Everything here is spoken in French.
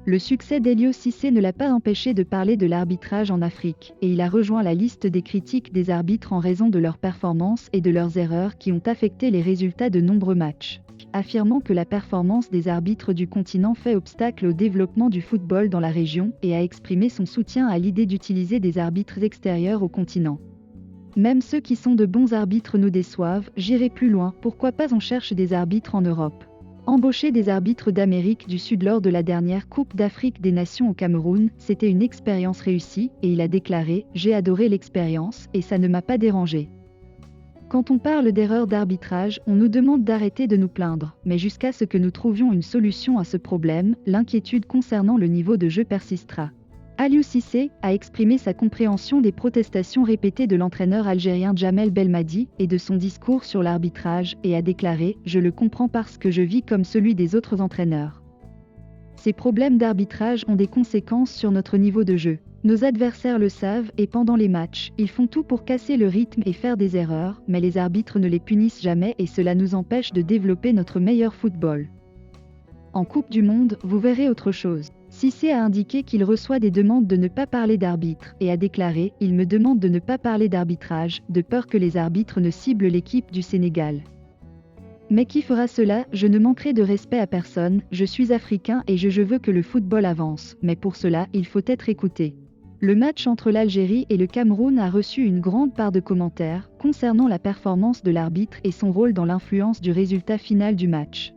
Le succès d'Elio Cissé ne l'a pas empêché de parler de l'arbitrage en Afrique, et il a rejoint la liste des critiques des arbitres en raison de leurs performances et de leurs erreurs qui ont affecté les résultats de nombreux matchs, affirmant que la performance des arbitres du continent fait obstacle au développement du football dans la région et a exprimé son soutien à l'idée d'utiliser des arbitres extérieurs au continent. Même ceux qui sont de bons arbitres nous déçoivent, j'irai plus loin, pourquoi pas on cherche des arbitres en Europe. Embaucher des arbitres d'Amérique du Sud lors de la dernière Coupe d'Afrique des Nations au Cameroun, c'était une expérience réussie, et il a déclaré « J'ai adoré l'expérience, et ça ne m'a pas dérangé ». Quand on parle d'erreurs d'arbitrage, on nous demande d'arrêter de nous plaindre, mais jusqu'à ce que nous trouvions une solution à ce problème, l'inquiétude concernant le niveau de jeu persistera. Aliou Cissé a exprimé sa compréhension des protestations répétées de l'entraîneur algérien Djamel Belmadi et de son discours sur l'arbitrage et a déclaré « Je le comprends parce que je vis comme celui des autres entraîneurs. Ces problèmes d'arbitrage ont des conséquences sur notre niveau de jeu. Nos adversaires le savent et pendant les matchs, ils font tout pour casser le rythme et faire des erreurs, mais les arbitres ne les punissent jamais et cela nous empêche de développer notre meilleur football. En Coupe du Monde, vous verrez autre chose. » Cissé a indiqué qu'il reçoit des demandes de ne pas parler d'arbitre et a déclaré « Il me demande de ne pas parler d'arbitrage, de peur que les arbitres ne ciblent l'équipe du Sénégal. Mais qui fera cela? Je ne manquerai de respect à personne, je suis africain et je veux que le football avance, mais pour cela, il faut être écouté. » Le match entre l'Algérie et le Cameroun a reçu une grande part de commentaires concernant la performance de l'arbitre et son rôle dans l'influence du résultat final du match.